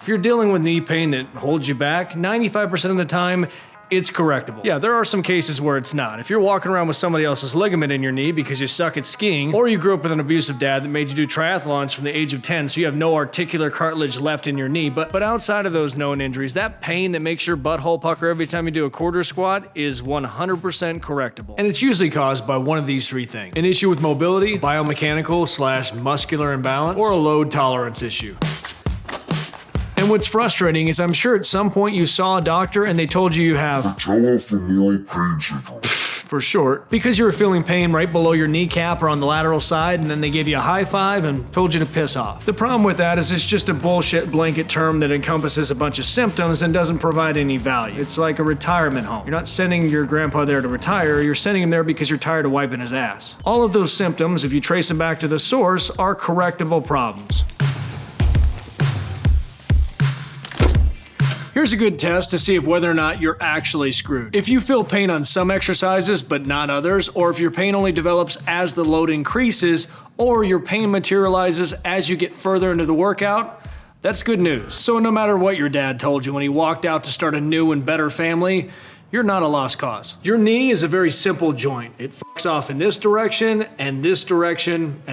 If you're dealing with knee pain that holds you back, 95% of the time, it's correctable. Yeah, there are some cases where it's not. If you're walking around with somebody else's ligament in your knee because you suck at skiing, or you grew up with an abusive dad that made you do triathlons from the age of 10, so you have no articular cartilage left in your knee, but outside of those known injuries, that pain that makes your butthole pucker every time you do a quarter squat is 100% correctable. And it's usually caused by one of these three things: an issue with mobility, biomechanical/muscular imbalance, or a load tolerance issue. And what's frustrating is I'm sure at some point you saw a doctor and they told you have patellofemoral pain syndrome. For short, because you were feeling pain right below your kneecap or on the lateral side, and then they gave you a high five and told you to piss off. The problem with that is it's just a bullshit blanket term that encompasses a bunch of symptoms and doesn't provide any value. It's like a retirement home. You're not sending your grandpa there to retire, you're sending him there because you're tired of wiping his ass. All of those symptoms, if you trace them back to the source, are correctable problems. Here's a good test to see if whether or not you're actually screwed. If you feel pain on some exercises but not others, or if your pain only develops as the load increases, or your pain materializes as you get further into the workout, that's good news. So no matter what your dad told you when he walked out to start a new and better family, you're not a lost cause. Your knee is a very simple joint. It fucks off in this direction, and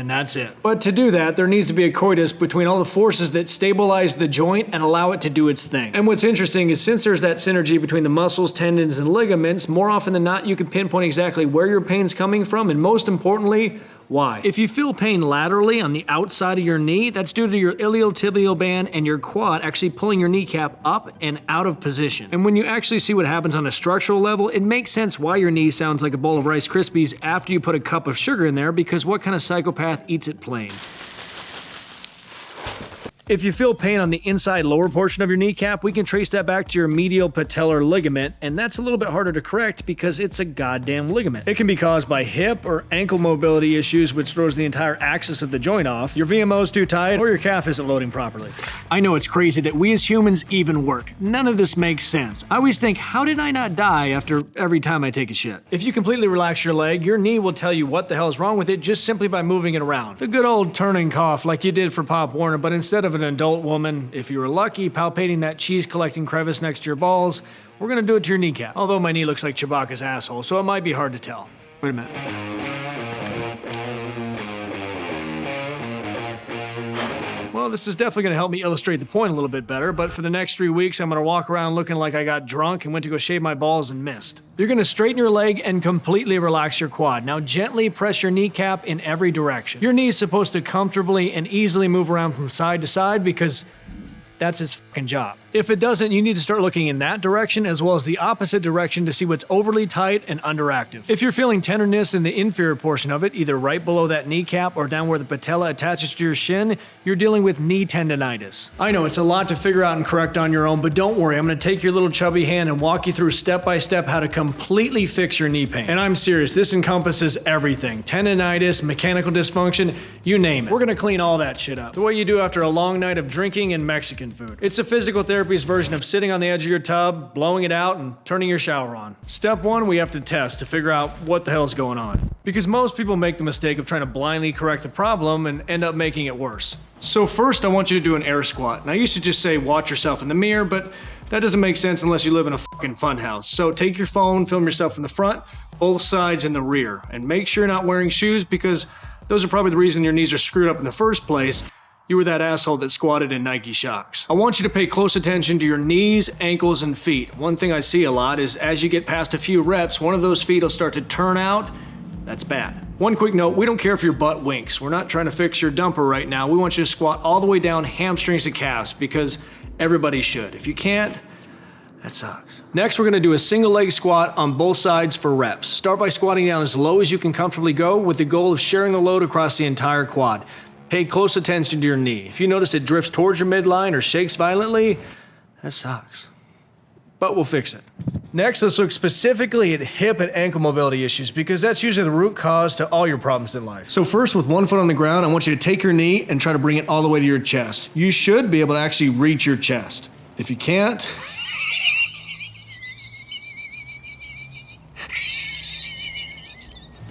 that's it. But to do that, there needs to be a coitus between all the forces that stabilize the joint and allow it to do its thing. And what's interesting is since there's that synergy between the muscles, tendons, and ligaments, more often than not, you can pinpoint exactly where your pain's coming from, and most importantly, why. If you feel pain laterally on the outside of your knee, that's due to your iliotibial band and your quad actually pulling your kneecap up and out of position. And when you actually see what happens on a structural level, it makes sense why your knee sounds like a bowl of Rice Krispies after you put a cup of sugar in there, because what kind of psychopath eats it plain? If you feel pain on the inside lower portion of your kneecap, we can trace that back to your medial patellar ligament, and that's a little bit harder to correct because it's a goddamn ligament. It can be caused by hip or ankle mobility issues, which throws the entire axis of the joint off, your VMO's too tight, or your calf isn't loading properly. I know it's crazy that we as humans even work. None of this makes sense. I always think, how did I not die after every time I take a shit? If you completely relax your leg, your knee will tell you what the hell is wrong with it just simply by moving it around. The good old turn and cough like you did for Pop Warner, but instead of an adult woman, if you were lucky, palpating that cheese-collecting crevice next to your balls, we're gonna do it to your kneecap. Although my knee looks like Chewbacca's asshole, so it might be hard to tell. Wait a minute. Well, this is definitely gonna help me illustrate the point a little bit better, but for the next 3 weeks, I'm gonna walk around looking like I got drunk and went to go shave my balls and missed. You're gonna straighten your leg and completely relax your quad. Now gently press your kneecap in every direction. Your knee is supposed to comfortably and easily move around from side to side because that's its fucking job. If it doesn't, you need to start looking in that direction as well as the opposite direction to see what's overly tight and underactive. If you're feeling tenderness in the inferior portion of it, either right below that kneecap or down where the patella attaches to your shin, you're dealing with knee tendonitis. I know it's a lot to figure out and correct on your own, but don't worry, I'm gonna take your little chubby hand and walk you through step by step how to completely fix your knee pain. And I'm serious, this encompasses everything. Tendonitis, mechanical dysfunction, you name it. We're gonna clean all that shit up. The way you do after a long night of drinking and Mexican food. It's a physical therapy's version of sitting on the edge of your tub, blowing it out, and turning your shower on. Step one, we have to test to figure out what the hell's going on. Because most people make the mistake of trying to blindly correct the problem and end up making it worse. So first, I want you to do an air squat. And I used to just say, watch yourself in the mirror, but that doesn't make sense unless you live in a fucking fun house. So take your phone, film yourself in the front, both sides, and the rear. And make sure you're not wearing shoes because those are probably the reason your knees are screwed up in the first place. You were that asshole that squatted in Nike Shox. I want you to pay close attention to your knees, ankles, and feet. One thing I see a lot is as you get past a few reps, one of those feet will start to turn out. That's bad. One quick note, we don't care if your butt winks. We're not trying to fix your dumper right now. We want you to squat all the way down hamstrings to calves because everybody should. If you can't, that sucks. Next, we're gonna do a single leg squat on both sides for reps. Start by squatting down as low as you can comfortably go with the goal of sharing the load across the entire quad. Pay close attention to your knee. If you notice it drifts towards your midline or shakes violently, that sucks. But we'll fix it. Next, let's look specifically at hip and ankle mobility issues because that's usually the root cause to all your problems in life. So first, with one foot on the ground, I want you to take your knee and try to bring it all the way to your chest. You should be able to actually reach your chest. If you can't,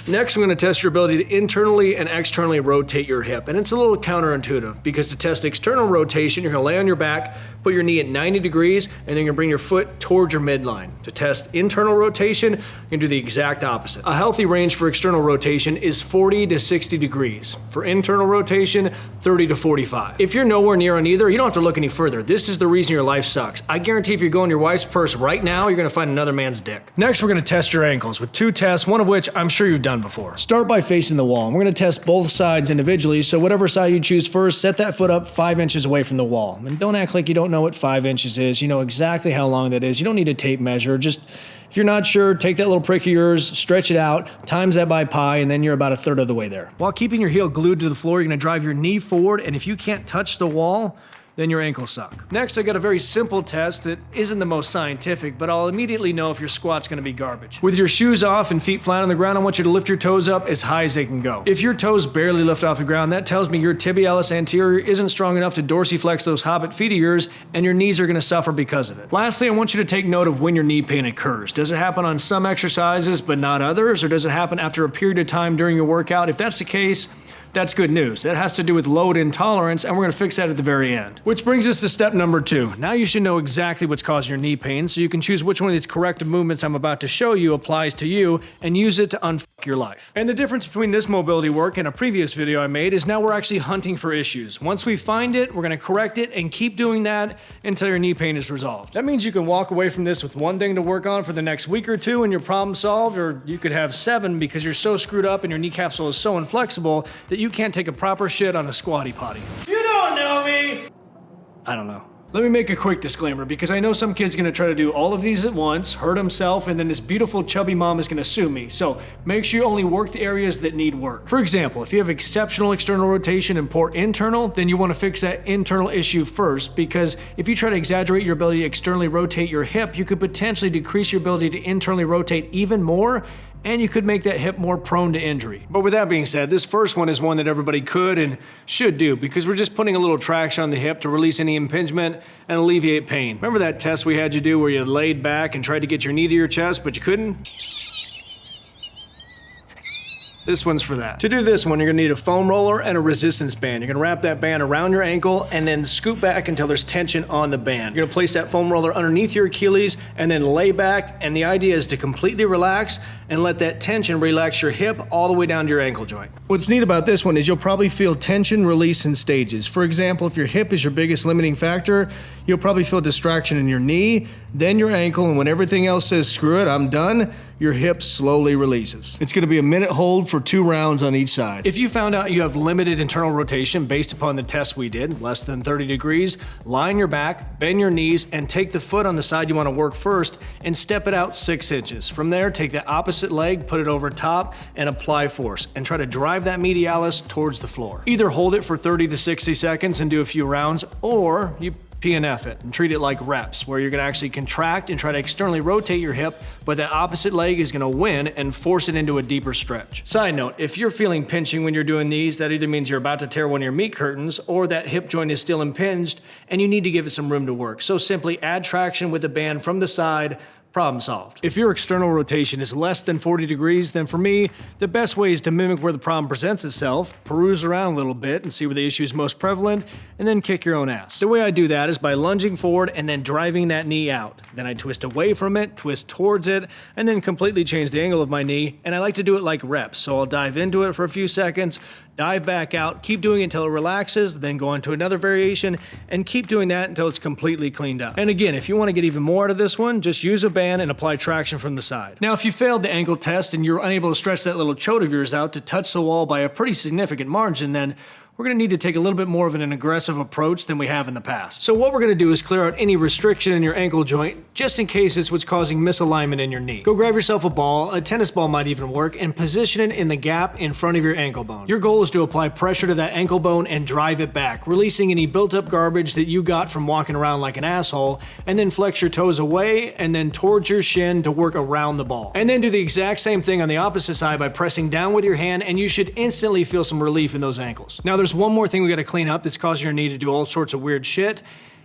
next, I'm going to test your ability to internally and externally rotate your hip. And it's a little counterintuitive because to test external rotation, you're going to lay on your back, Put your knee at 90 degrees, and then you're gonna bring your foot towards your midline. To test internal rotation, you're gonna do the exact opposite. A healthy range for external rotation is 40 to 60 degrees. For internal rotation, 30 to 45. If you're nowhere near on either, you don't have to look any further. This is the reason your life sucks. I guarantee if you go in your wife's purse right now, you're gonna find another man's dick. Next, we're gonna test your ankles with 2 tests, one of which I'm sure you've done before. Start by facing the wall. We're gonna test both sides individually, so whatever side you choose first, set that foot up 5 inches away from the wall. And don't act like you don't know what 5 inches is. You know exactly how long that is. You don't need a tape measure. Just, if you're not sure, take that little prick of yours, stretch it out, times that by pi, and then you're about 1/3 of the way there. While keeping your heel glued to the floor, you're gonna drive your knee forward, and if you can't touch the wall, then your ankles suck. Next, I got a very simple test that isn't the most scientific, but I'll immediately know if your squat's gonna be garbage. With your shoes off and feet flat on the ground, I want you to lift your toes up as high as they can go. If your toes barely lift off the ground, that tells me your tibialis anterior isn't strong enough to dorsiflex those hobbit feet of yours, and your knees are gonna suffer because of it. Lastly, I want you to take note of when your knee pain occurs. Does it happen on some exercises but not others, or does it happen after a period of time during your workout? If that's the case, that's good news. That has to do with load intolerance, and we're gonna fix that at the very end. Which brings us to step number 2. Now you should know exactly what's causing your knee pain, so you can choose which one of these corrective movements I'm about to show you applies to you, and use it to unfuck your life. And the difference between this mobility work and a previous video I made is now we're actually hunting for issues. Once we find it, we're gonna correct it and keep doing that until your knee pain is resolved. That means you can walk away from this with one thing to work on for the next week or 2 and your problem solved, or you could have 7 because you're so screwed up and your knee capsule is so inflexible that you can't take a proper shit on a squatty potty. You don't know me! I don't know. Let me make a quick disclaimer, because I know some kid's gonna try to do all of these at once, hurt himself, and then this beautiful chubby mom is gonna sue me. So make sure you only work the areas that need work. For example, if you have exceptional external rotation and poor internal, then you wanna fix that internal issue first, because if you try to exaggerate your ability to externally rotate your hip, you could potentially decrease your ability to internally rotate even more, and you could make that hip more prone to injury. But with that being said, this first one is one that everybody could and should do, because we're just putting a little traction on the hip to release any impingement and alleviate pain. Remember that test we had you do where you laid back and tried to get your knee to your chest, but you couldn't? This one's for that. To do this one, you're gonna need a foam roller and a resistance band. You're gonna wrap that band around your ankle and then scoot back until there's tension on the band. You're gonna place that foam roller underneath your Achilles and then lay back, and the idea is to completely relax and let that tension relax your hip all the way down to your ankle joint. What's neat about this one is you'll probably feel tension release in stages. For example, if your hip is your biggest limiting factor, you'll probably feel distraction in your knee, then your ankle, and when everything else says, screw it, I'm done, your hip slowly releases. It's gonna be a minute hold for 2 rounds on each side. If you found out you have limited internal rotation based upon the test we did, less than 30 degrees, lie on your back, bend your knees, and take the foot on the side you wanna work first and step it out 6 inches. From there, take the opposite leg, put it over top, and apply force, and try to drive that medialis towards the floor. Either hold it for 30 to 60 seconds and do a few rounds, or you PNF it and treat it like reps, where you're gonna actually contract and try to externally rotate your hip, but that opposite leg is gonna win and force it into a deeper stretch. Side note, if you're feeling pinching when you're doing these, that either means you're about to tear one of your meat curtains, or that hip joint is still impinged and you need to give it some room to work. So simply add traction with the band from the side. Problem solved. If your external rotation is less than 40 degrees, then for me, the best way is to mimic where the problem presents itself, peruse around a little bit and see where the issue is most prevalent, and then kick your own ass. The way I do that is by lunging forward and then driving that knee out. Then I twist away from it, twist towards it, and then completely change the angle of my knee, and I like to do it like reps. So I'll dive into it for a few seconds, dive back out, keep doing it until it relaxes, then go on to another variation, and keep doing that until it's completely cleaned up. And again, if you want to get even more out of this one, just use a band and apply traction from the side. Now, if you failed the ankle test and you're unable to stretch that little chode of yours out to touch the wall by a pretty significant margin, then we're gonna need to take a little bit more of an aggressive approach than we have in the past. So what we're gonna do is clear out any restriction in your ankle joint, just in case it's what's causing misalignment in your knee. Go grab yourself a ball, a tennis ball might even work, and position it in the gap in front of your ankle bone. Your goal is to apply pressure to that ankle bone and drive it back, releasing any built-up garbage that you got from walking around like an asshole, and then flex your toes away and then towards your shin to work around the ball. And then do the exact same thing on the opposite side by pressing down with your hand, and you should instantly feel some relief in those ankles. Now, there's one more thing we gotta clean up that's causing your knee to do all sorts of weird shit,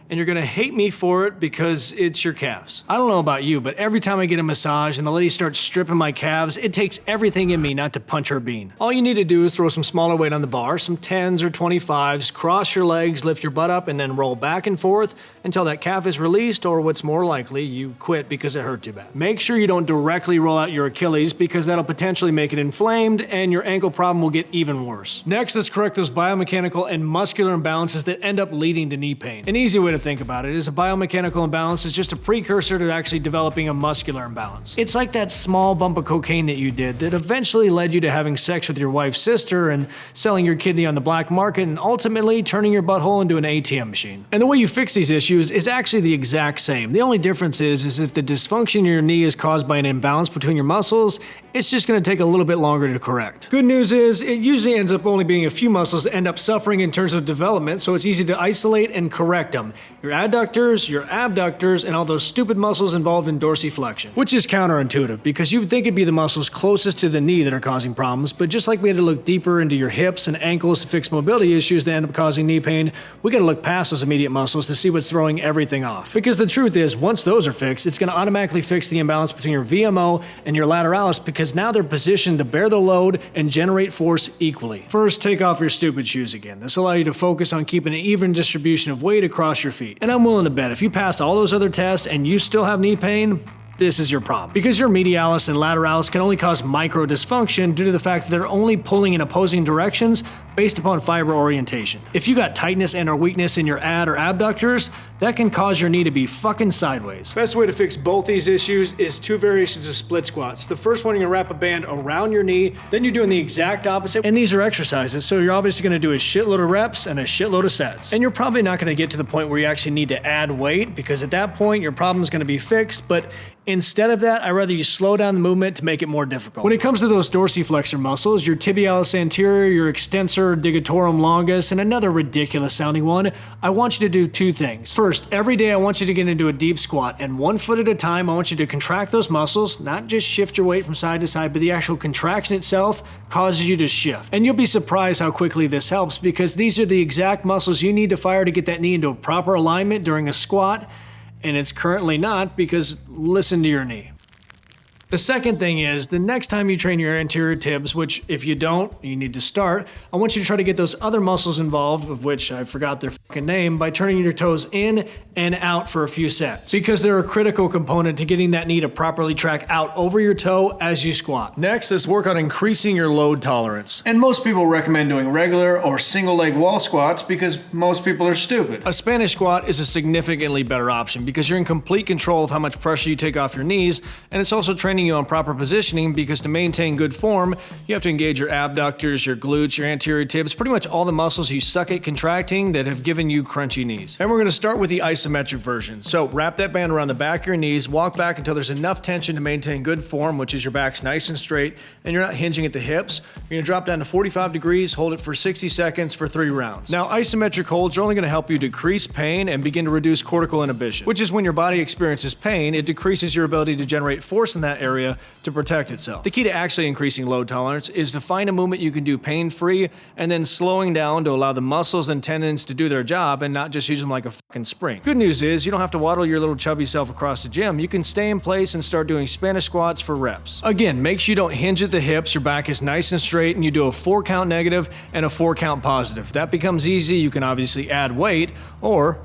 and you're gonna hate me for it because it's your calves. I don't know about you, but every time I get a massage and the lady starts stripping my calves, it takes everything in me not to punch her bean. All you need to do is throw some smaller weight on the bar, some 10s or 25s, cross your legs, lift your butt up, and then roll back and forth until that calf is released, or what's more likely, you quit because it hurt too bad. Make sure you don't directly roll out your Achilles because that'll potentially make it inflamed and your ankle problem will get even worse. Next, let's correct those biomechanical and muscular imbalances that end up leading to knee pain. An easy way to think about it is a biomechanical imbalance is just a precursor to actually developing a muscular imbalance. It's like that small bump of cocaine that you did that eventually led you to having sex with your wife's sister and selling your kidney on the black market and ultimately turning your butthole into an ATM machine. And the way you fix these issues is actually the exact same. The only difference is if the dysfunction in your knee is caused by an imbalance between your muscles, it's just going to take a little bit longer to correct. Good news is, it usually ends up only being a few muscles that end up suffering in terms of development, so it's easy to isolate and correct them. Your adductors, your abductors, and all those stupid muscles involved in dorsiflexion. Which is counterintuitive, because you would think it'd be the muscles closest to the knee that are causing problems, but just like we had to look deeper into your hips and ankles to fix mobility issues that end up causing knee pain, we gotta look past those immediate muscles to see what's throwing everything off. Because the truth is, once those are fixed, it's gonna automatically fix the imbalance between your VMO and your lateralis, because now they're positioned to bear the load and generate force equally. First, take off your stupid shoes again. This will allow you to focus on keeping an even distribution of weight across your feet. And I'm willing to bet if you passed all those other tests and you still have knee pain, this is your problem. Because your medialis and lateralis can only cause micro dysfunction due to the fact that they're only pulling in opposing directions based upon fiber orientation. If you got tightness and or weakness in your ad or abductors, that can cause your knee to be fucking sideways. Best way to fix both these issues is two variations of split squats. The first one, you're gonna wrap a band around your knee, then you're doing the exact opposite. And these are exercises, so you're obviously gonna do a shitload of reps and a shitload of sets. And you're probably not gonna get to the point where you actually need to add weight, because at that point, your problem's gonna be fixed, but instead of that, I'd rather you slow down the movement to make it more difficult. When it comes to those dorsiflexor muscles, your tibialis anterior, your extensor digitorum longus, and another ridiculous sounding one, I want you to do two things. First, every day I want you to get into a deep squat, and 1 foot at a time, I want you to contract those muscles, not just shift your weight from side to side, but the actual contraction itself causes you to shift. And you'll be surprised how quickly this helps, because these are the exact muscles you need to fire to get that knee into a proper alignment during a squat, and it's currently not, because listen to your knee. The second thing is, the next time you train your anterior tibs, which if you don't, you need to start, I want you to try to get those other muscles involved, of which I forgot their fucking name, by turning your toes in and out for a few sets. Because they're a critical component to getting that knee to properly track out over your toe as you squat. Next, let's work on increasing your load tolerance. And most people recommend doing regular or single leg wall squats because most people are stupid. A Spanish squat is a significantly better option because you're in complete control of how much pressure you take off your knees, and it's also training you on proper positioning, because to maintain good form, you have to engage your abductors, your glutes, your anterior tibs, pretty much all the muscles you suck at contracting that have given you crunchy knees. And we're going to start with the isometric version. So wrap that band around the back of your knees, walk back until there's enough tension to maintain good form, which is your back's nice and straight, and you're not hinging at the hips. You're going to drop down to 45 degrees, hold it for 60 seconds for 3 rounds. Now, isometric holds are only going to help you decrease pain and begin to reduce cortical inhibition, which is when your body experiences pain, it decreases your ability to generate force in that area to protect itself. The key to actually increasing load tolerance is to find a movement you can do pain-free and then slowing down to allow the muscles and tendons to do their job and not just use them like a fucking spring. Good news is you don't have to waddle your little chubby self across the gym. You can stay in place and start doing Spanish squats for reps. Again, make sure you don't hinge at the hips, your back is nice and straight, and you do a 4 count negative and a 4 count positive. If that becomes easy, you can obviously add weight, or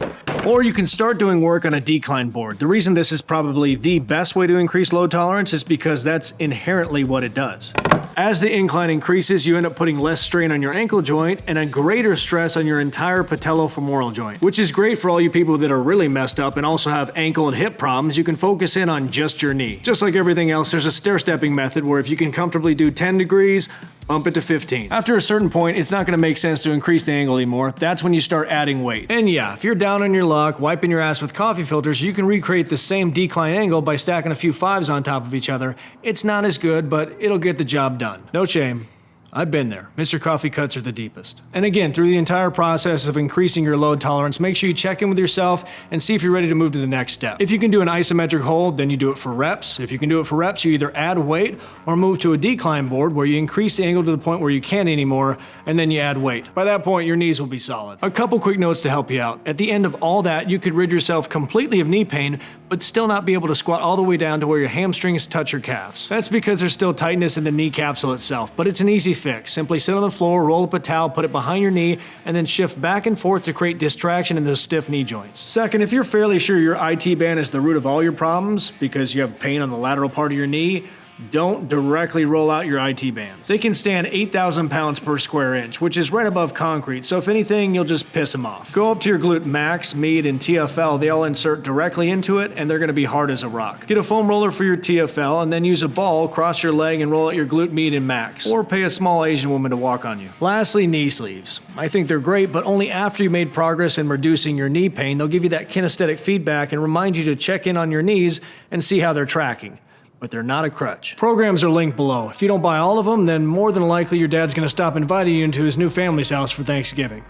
you can start doing work on a decline board. The reason this is probably the best way to increase load tolerance is because that's inherently what it does. As the incline increases, you end up putting less strain on your ankle joint and a greater stress on your entire patellofemoral joint, which is great for all you people that are really messed up and also have ankle and hip problems. You can focus in on just your knee. Just like everything else, there's a stair-stepping method where if you can comfortably do 10 degrees, bump it to 15. After a certain point, it's not going to make sense to increase the angle anymore. That's when you start adding weight. And yeah, if you're down on your luck, wiping your ass with coffee filters, you can recreate the same decline angle by stacking a few 5s on top of each other. It's not as good, but it'll get the job done. No shame. I've been there. Mr. Coffee cuts are the deepest. And again, through the entire process of increasing your load tolerance, make sure you check in with yourself and see if you're ready to move to the next step. If you can do an isometric hold, then you do it for reps. If you can do it for reps, you either add weight or move to a decline board where you increase the angle to the point where you can't anymore, and then you add weight. By that point, your knees will be solid. A couple quick notes to help you out. At the end of all that, you could rid yourself completely of knee pain, but still not be able to squat all the way down to where your hamstrings touch your calves. That's because there's still tightness in the knee capsule itself, but it's an easy fix fix. Simply sit on the floor, roll up a towel, put it behind your knee, and then shift back and forth to create distraction in those stiff knee joints. Second, if you're fairly sure your IT band is the root of all your problems because you have pain on the lateral part of your knee, don't directly roll out your IT bands. They can stand 8,000 pounds per square inch, which is right above concrete, so if anything, you'll just piss them off. Go up to your glute max, med, and TFL. They all insert directly into it, and they're going to be hard as a rock. Get a foam roller for your TFL, and then use a ball, cross your leg, and roll out your glute med and max. Or pay a small Asian woman to walk on you. Lastly, knee sleeves. I think they're great, but only after you made progress in reducing your knee pain. They'll give you that kinesthetic feedback and remind you to check in on your knees and see how they're tracking. But they're not a crutch. Programs are linked below. If you don't buy all of them, then more than likely your dad's gonna stop inviting you into his new family's house for Thanksgiving.